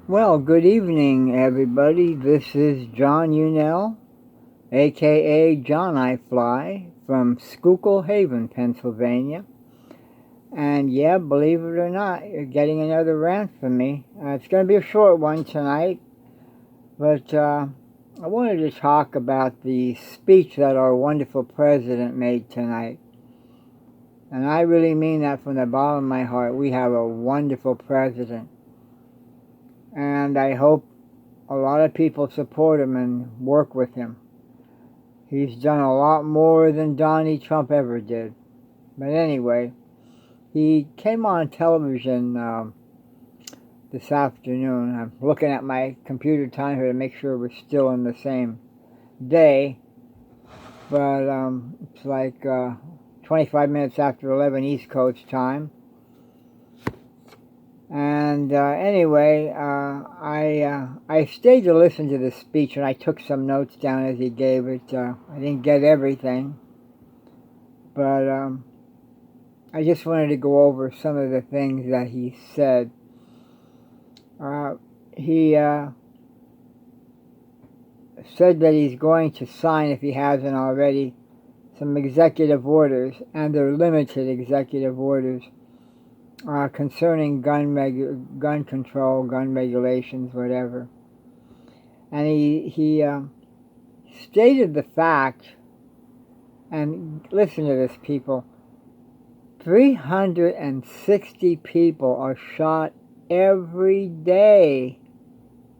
Well, good evening, everybody. This is John Unell, aka John I Fly, from Schuylkill Haven, Pennsylvania. And yeah, believe it or not, you're getting another rant from me. It's going to be a short one tonight, but I wanted to talk about the speech that our wonderful president made tonight. And I really mean that from the bottom of my heart. We have a wonderful president. And I hope a lot of people support him and work with him. He's done a lot more than Donald Trump ever did. But anyway, he came on television this afternoon. I'm looking at my computer time here to make sure we're still in the same day. But it's like 25 minutes after 11 East Coast time. And anyway, I stayed to listen to the speech, and I took some notes down as he gave it. I didn't get everything, but I just wanted to go over some of the things that he said. He said that he's going to sign, if he hasn't already, some executive orders, and they're limited executive orders concerning gun control, gun regulations, whatever. And he stated the fact, and listen to this, people, 360 people are shot every day.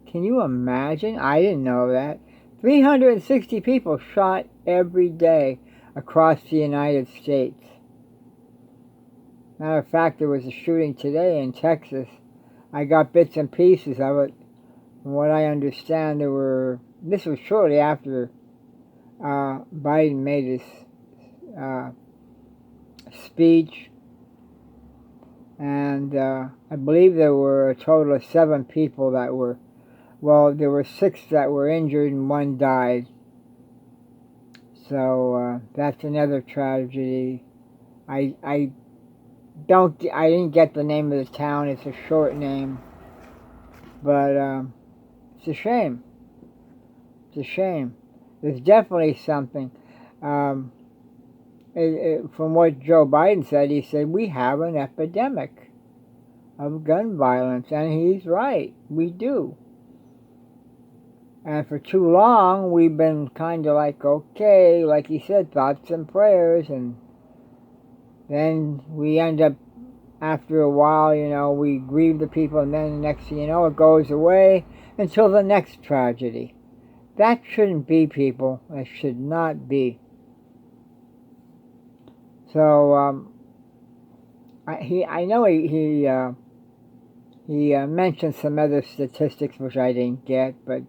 Can you imagine? I didn't know that. 360 people shot every day across the United States. Matter of fact, there was a shooting today in Texas. I got bits and pieces of it. From what I understand, this was shortly after Biden made his speech, and I believe there were a total of 7 people that were, well, there were 6 that were injured and 1 died. So that's another tragedy. I didn't get the name of the town. It's a short name, but it's a shame. It's a shame. There's definitely something. From what Joe Biden said, he said we have an epidemic of gun violence, and he's right. We do. And for too long, we've been kind of like, okay, like he said, thoughts and prayers, and then we end up, after a while, we grieve the people, and then the next thing you know, it goes away until the next tragedy. That shouldn't be, people. That should not be. So I know he mentioned some other statistics which I didn't get, but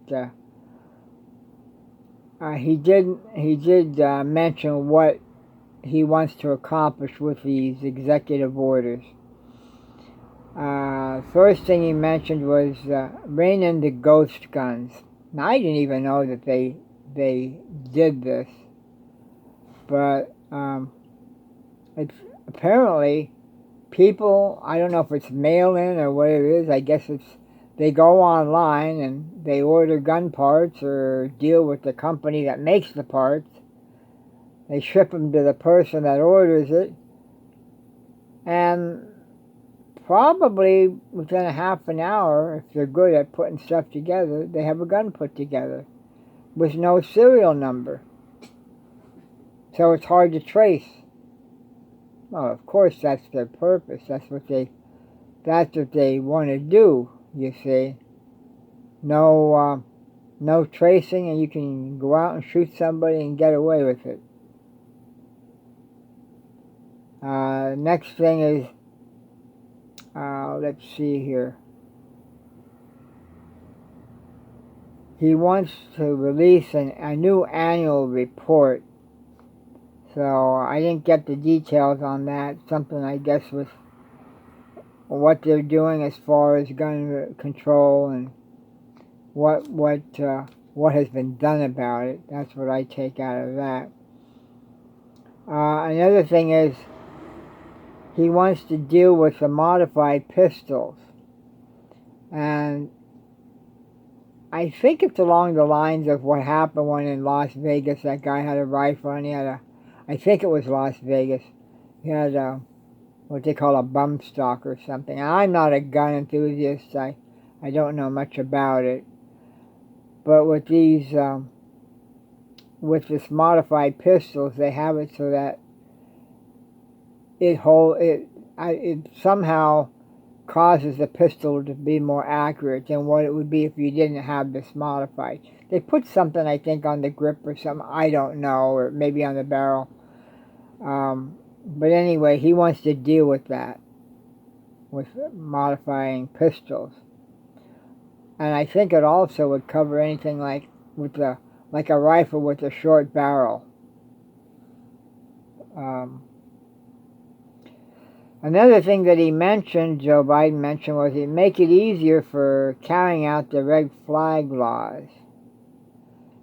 he did mention what he wants to accomplish with these executive orders. First thing he mentioned was rein in the ghost guns. Now, I didn't even know that they did this, but it's apparently people, I don't know if it's mail-in or what it is, I guess they go online and they order gun parts or deal with the company that makes the parts. They ship them to the person that orders it, and probably within a half an hour, if they're good at putting stuff together, they have a gun put together with no serial number. So it's hard to trace. Well, of course, that's their purpose. That's what they want to do, you see. No tracing, and you can go out and shoot somebody and get away with it. Next thing is, let's see here. He wants to release a new annual report. So I didn't get the details on that. Something, I guess, with what they're doing as far as gun control and what has been done about it. That's what I take out of that. Another thing is he wants to deal with the modified pistols, and I think it's along the lines of what happened when in Las Vegas that guy had a rifle and he had I think it was Las Vegas. He had what they call a bump stock or something. I'm not a gun enthusiast. I don't know much about it. But with these, with this modified pistols, they have it so that it somehow causes the pistol to be more accurate than what it would be if you didn't have this modified. They put something, I think, on the grip or something, I don't know, or maybe on the barrel. But anyway, he wants to deal with that, with modifying pistols. And I think it also would cover anything like like a rifle with a short barrel. Another thing that he mentioned, Joe Biden mentioned, was he'd make it easier for carrying out the red flag laws.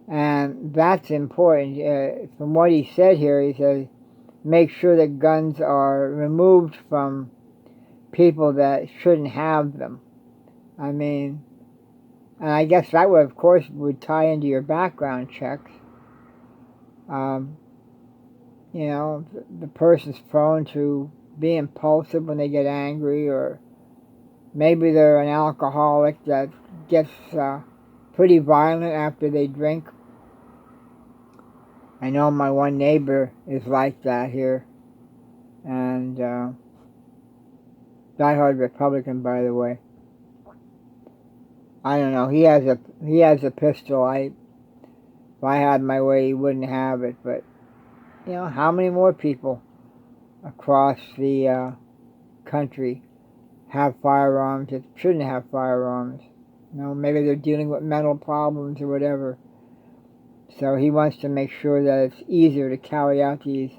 And that's important. From what he said here, he says, make sure that guns are removed from people that shouldn't have them. I mean, and I guess that would, of course, would tie into your background checks. You know, the person's prone to be impulsive when they get angry, or maybe they're an alcoholic that gets pretty violent after they drink. I know my one neighbor is like that here, and diehard Republican, by the way. I don't know. He has a pistol. If I had my way, he wouldn't have it. But you know, how many more people across the country have firearms that shouldn't have firearms? You know, maybe they're dealing with mental problems or whatever. So he wants to make sure that it's easier to carry out these,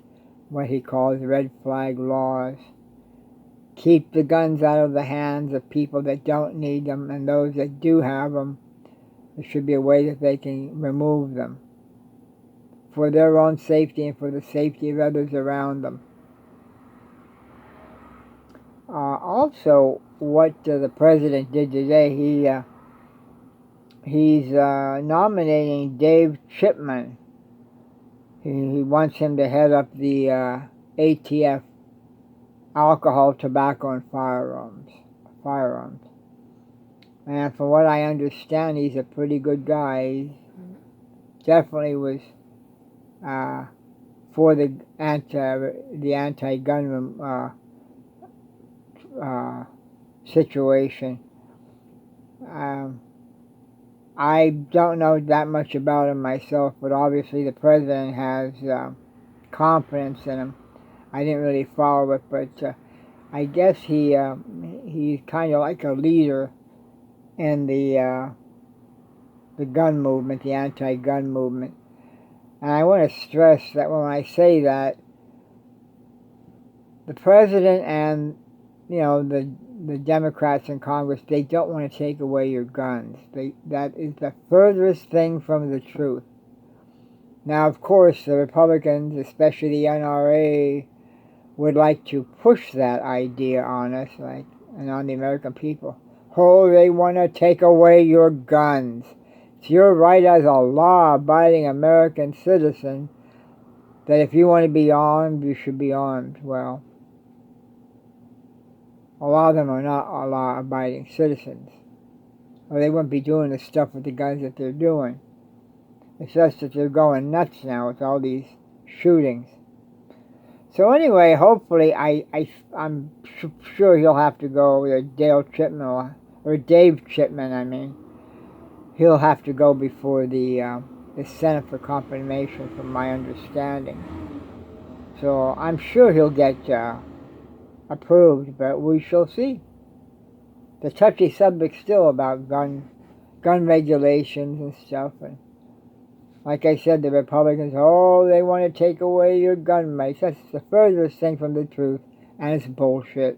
what he calls red flag laws. Keep the guns out of the hands of people that don't need them, and those that do have them, there should be a way that they can remove them for their own safety and for the safety of others around them. Also, what the president did today, he's nominating Dave Chipman. He wants him to head up the ATF, Alcohol, Tobacco, and Firearms. And from what I understand, he's a pretty good guy. He definitely was for the anti-gun situation. I don't know that much about him myself, but obviously the president has confidence in him. I didn't really follow it, but I guess he's kind of like a leader in the gun movement, the anti-gun movement. And I want to stress that when I say that, the president and the Democrats in Congress, they don't want to take away your guns. That is the furthest thing from the truth. Now, of course, the Republicans, especially the NRA, would like to push that idea on us, and on the American people. Oh, they want to take away your guns. It's your right as a law-abiding American citizen that if you want to be armed, you should be armed. Well, a lot of them are not law-abiding citizens, or they wouldn't be doing the stuff with the guns that they're doing. It's just that they're going nuts now with all these shootings. So anyway, hopefully, I'm sure he'll have to go, Dave Chipman, I mean. He'll have to go before the Senate for confirmation, from my understanding. So I'm sure he'll get approved, but we shall see. The touchy subject still about gun regulations and stuff. And like I said, the Republicans, they want to take away your gun rights. That's the furthest thing from the truth, and it's bullshit.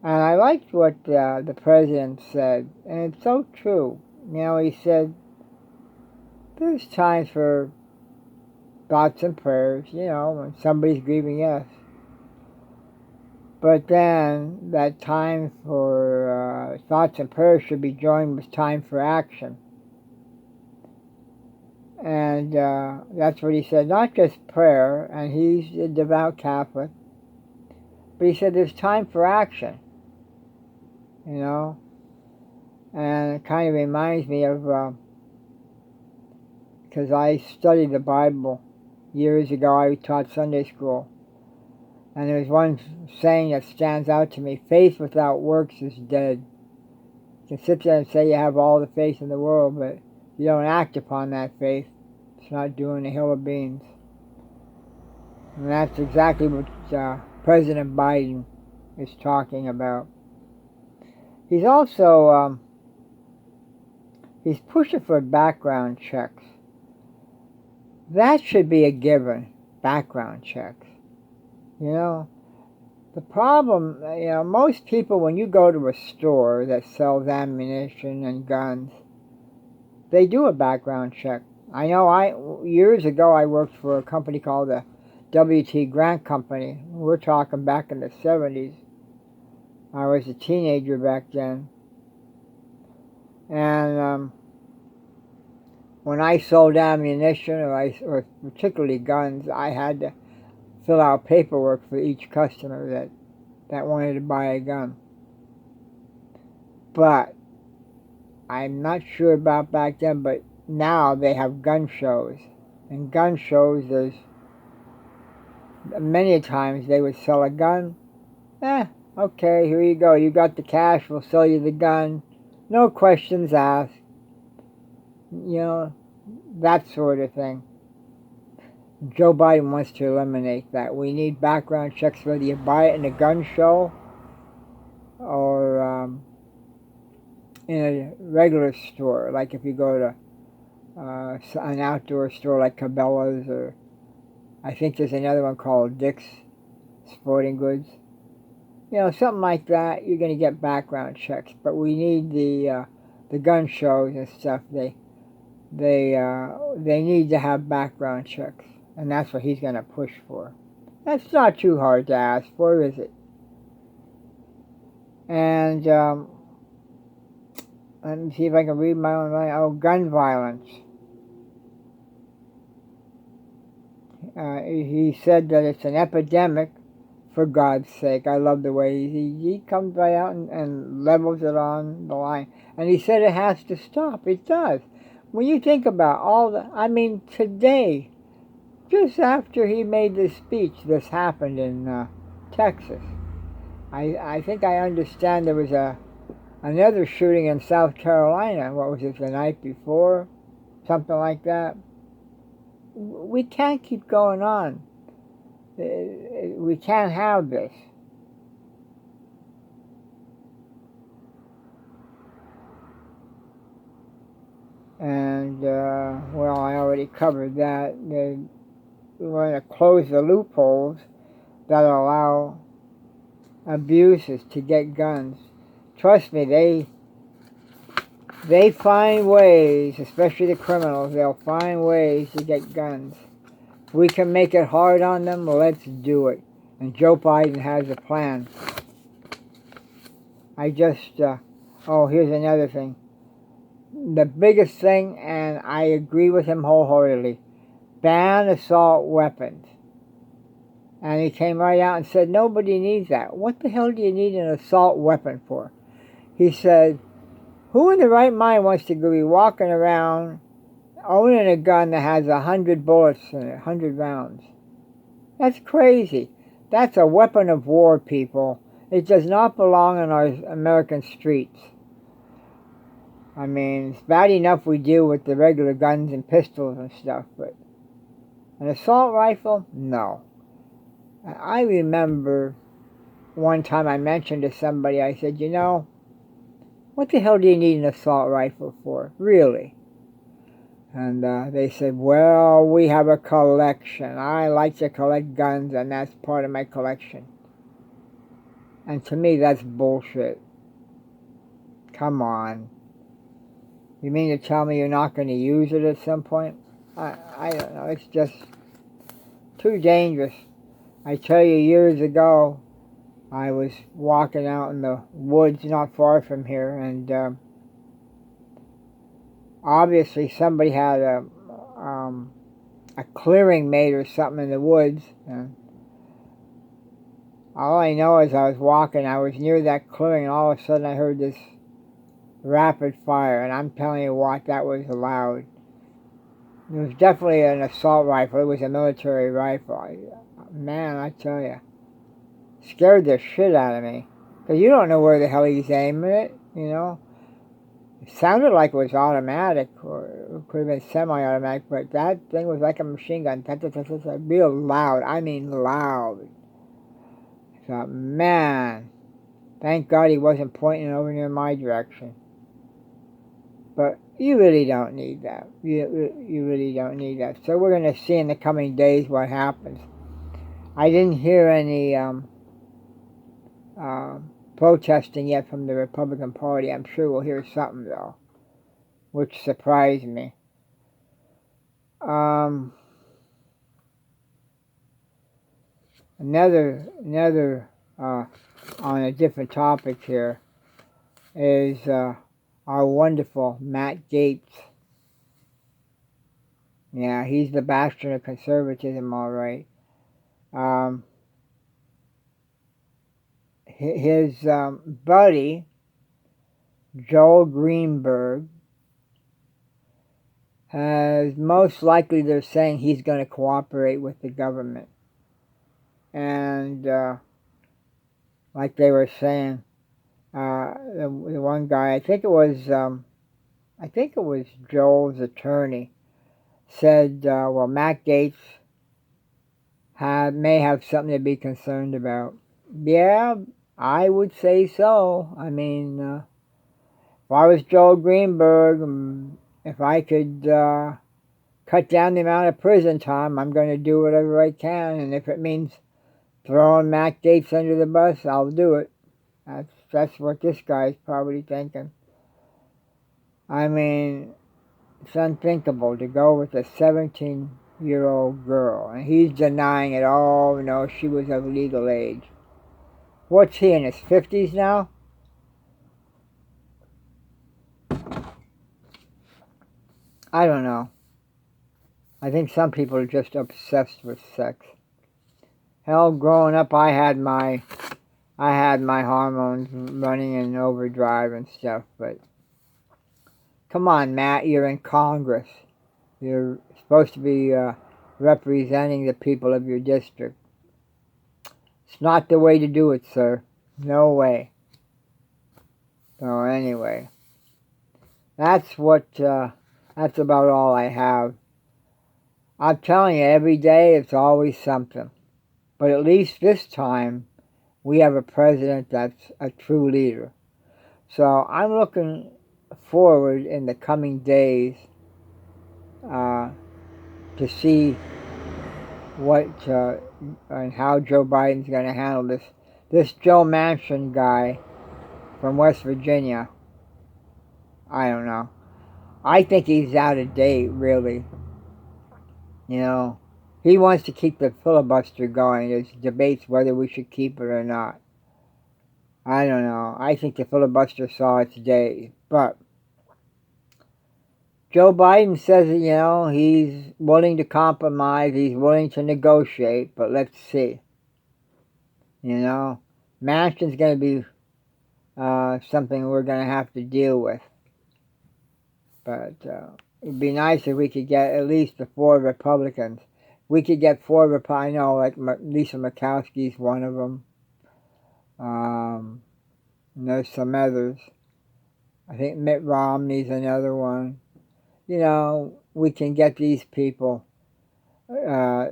And I liked what the president said, and it's so true. You know, he said, there's times for thoughts and prayers, when somebody's grieving, yes. But then that time for thoughts and prayers should be joined with time for action. And that's what he said, not just prayer, and he's a devout Catholic, but he said there's time for action, you know. And it kind of reminds me of, because I studied the Bible years ago, I taught Sunday school. And there's one saying that stands out to me, faith without works is dead. You can sit there and say you have all the faith in the world, but you don't act upon that faith, it's not doing a hill of beans. And that's exactly what President Biden is talking about. He's also, he's pushing for background checks. That should be a given, background checks. You know, the problem, most people, when you go to a store that sells ammunition and guns, they do a background check. I know years ago I worked for a company called the W.T. Grant Company. We're talking back in the 70s. I was a teenager back then. And when I sold ammunition, or particularly guns, I had to fill out paperwork for each customer that wanted to buy a gun. But I'm not sure about back then, but now they have gun shows. And gun shows, there's many times they would sell a gun. Okay, here you go. You got the cash, we'll sell you the gun. No questions asked. That sort of thing. Joe Biden wants to eliminate that. We need background checks whether you buy it in a gun show or in a regular store. Like if you go to an outdoor store like Cabela's, or I think there's another one called Dick's Sporting Goods. Something like that, you're going to get background checks. But we need the gun shows and stuff. They need to have background checks. And that's what he's going to push for. That's not too hard to ask for, is it? And let me see if I can read my own mind. Oh, gun violence. He said that it's an epidemic, for God's sake. I love the way he comes right out and levels it on the line. And he said it has to stop. It does. When you think about today, just after he made this speech, this happened in Texas. I think I understand there was another shooting in South Carolina. What was it, the night before? Something like that. We can't keep going on. We can't have this. And, I already covered that. We want to close the loopholes that allow abusers to get guns. Trust me, they find ways, especially the criminals, they'll find ways to get guns. If we can make it hard on them, let's do it. And Joe Biden has a plan. Here's another thing. The biggest thing, and I agree with him wholeheartedly, ban assault weapons. And he came right out and said, nobody needs that. What the hell do you need an assault weapon for? He said, who in the right mind wants to be walking around owning a gun that has 100 bullets in it, 100 rounds? That's crazy. That's a weapon of war, people. It does not belong in our American streets. I mean, it's bad enough we deal with the regular guns and pistols and stuff, but an assault rifle? No. I remember one time I mentioned to somebody, I said, what the hell do you need an assault rifle for? Really? And they said, well, we have a collection. I like to collect guns, and that's part of my collection. And to me, that's bullshit. Come on. You mean to tell me you're not going to use it at some point? I don't know. It's just too dangerous. I tell you, years ago, I was walking out in the woods not far from here, and obviously somebody had a clearing made or something in the woods. And all I know is I was walking, I was near that clearing, and all of a sudden I heard this rapid fire, and I'm telling you what, that was loud. It was definitely an assault rifle. It was a military rifle. Man, I tell you, scared the shit out of me. Because you don't know where the hell he's aiming it, you know. It sounded like it was automatic, or it could have been semi-automatic, but that thing was like a machine gun. Real loud. I mean loud. I thought, man, thank God he wasn't pointing over near my direction. But you really don't need that. You really don't need that. So we're going to see in the coming days what happens. I didn't hear any protesting yet from the Republican Party. I'm sure we'll hear something, though, which surprised me. Another on a different topic here is our wonderful Matt Gaetz. Yeah, he's the bastion of conservatism, all right. His buddy, Joel Greenberg, has most likely, they're saying he's going to cooperate with the government. And like they were saying, the one guy, I think it was Joel's attorney, said, well, Matt Gaetz may have something to be concerned about. Yeah, I would say so. I mean, if I was Joel Greenberg, if I could cut down the amount of prison time, I'm going to do whatever I can. And if it means throwing Matt Gaetz under the bus, I'll do it. That's what this guy's probably thinking. I mean, it's unthinkable to go with a 17-year-old girl. And he's denying it all. No, she was of legal age. What's he, in his 50s now? I don't know. I think some people are just obsessed with sex. Hell, growing up, I had my hormones running in overdrive and stuff, but come on, Matt, you're in Congress. You're supposed to be representing the people of your district. It's not the way to do it, sir. No way. So anyway, that's about all I have. I'm telling you, every day it's always something. But at least this time, we have a president that's a true leader. So I'm looking forward in the coming days to see what and how Joe Biden's going to handle this. This Joe Manchin guy from West Virginia, I don't know. I think he's out of date, really. You know, he wants to keep the filibuster going. There's debates whether we should keep it or not. I don't know. I think the filibuster saw its day. But Joe Biden says, you know, he's willing to compromise. He's willing to negotiate. But let's see. You know, Manchin's going to be something we're going to have to deal with. But it'd be nice if we could get at least the 4 Republicans. We could get 4 Republicans. I know, like Lisa Murkowski's one of them. And there's some others. I think Mitt Romney's another one. You know, we can get these people to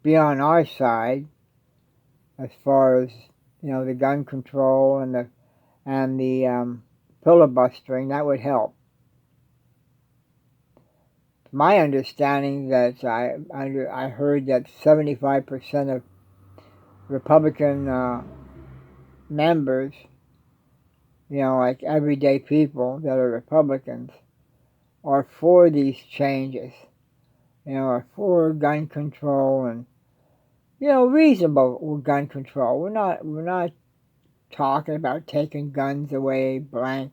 be on our side as far as, you know, the gun control and the filibustering. That would help. My understanding that I heard that 75% of Republican members, you know, like everyday people that are Republicans, are for these changes. You know, are for gun control and reasonable with gun control. We're not talking about taking guns away, blank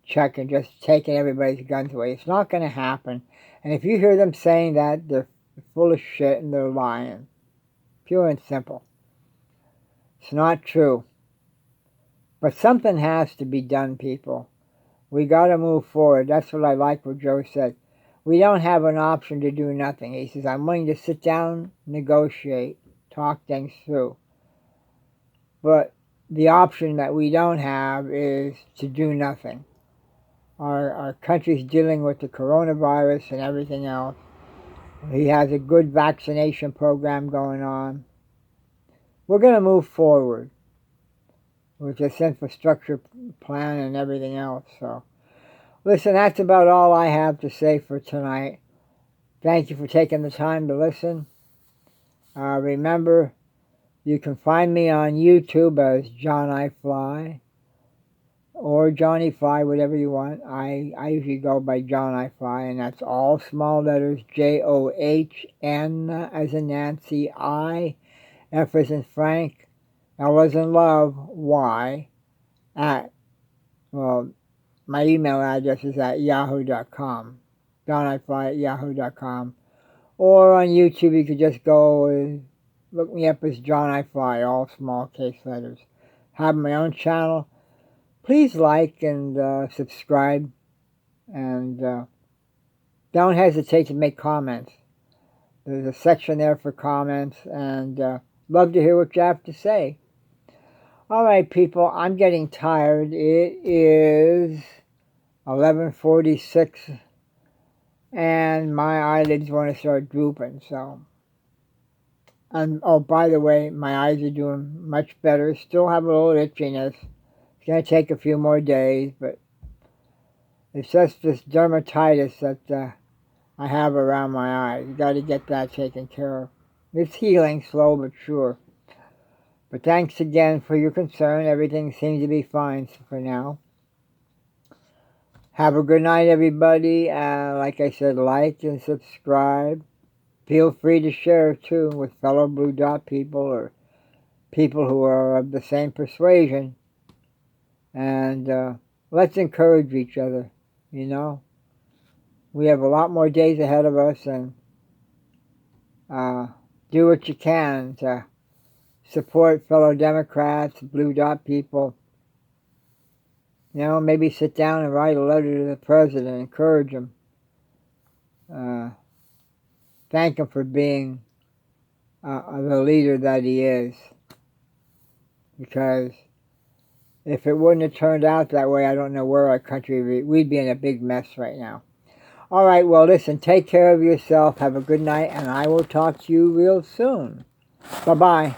check, and just taking everybody's guns away. It's not going to happen. And if you hear them saying that, they're full of shit and they're lying. Pure and simple. It's not true. But something has to be done, people. We got to move forward. That's what I like what Joe said. We don't have an option to do nothing. He says, I'm willing to sit down, negotiate, talk things through. But the option that we don't have is to do nothing. Our country's dealing with the coronavirus and everything else. He has a good vaccination program going on. We're going to move forward with this infrastructure plan and everything else. So, listen, that's about all I have to say for tonight. Thank you for taking the time to listen. Remember, you can find me on YouTube as John I Fly or Johnny Fly, whatever you want. I usually go by John I Fly, and that's all small letters, John as in Nancy, I, F as in Frank, L as in love, Y, at, well, my email address is at yahoo.com, johnifly at yahoo.com. Or on YouTube, you could just go and look me up as John I Fly, all small case letters. Have my own channel. Please like and subscribe. And don't hesitate to make comments. There's a section there for comments. And love to hear what you have to say. All right, people, I'm getting tired. It is 11:46. And my eyelids want to start drooping, so. And, oh, by the way, my eyes are doing much better. Still have a little itchiness. It's going to take a few more days, but it's just this dermatitis that I have around my eyes. Got to get that taken care of. It's healing, slow but sure. But thanks again for your concern. Everything seems to be fine for now. Have a good night, everybody. Like I said, like and subscribe. Feel free to share, too, with fellow Blue Dot people or people who are of the same persuasion. And let's encourage each other, We have a lot more days ahead of us, and do what you can to support fellow Democrats, Blue Dot people. Maybe sit down and write a letter to the president, encourage him. Thank him for being the leader that he is. Because if it wouldn't have turned out that way, I don't know where our country we'd be in a big mess right now. All right, well, listen, take care of yourself. Have a good night, and I will talk to you real soon. Bye-bye.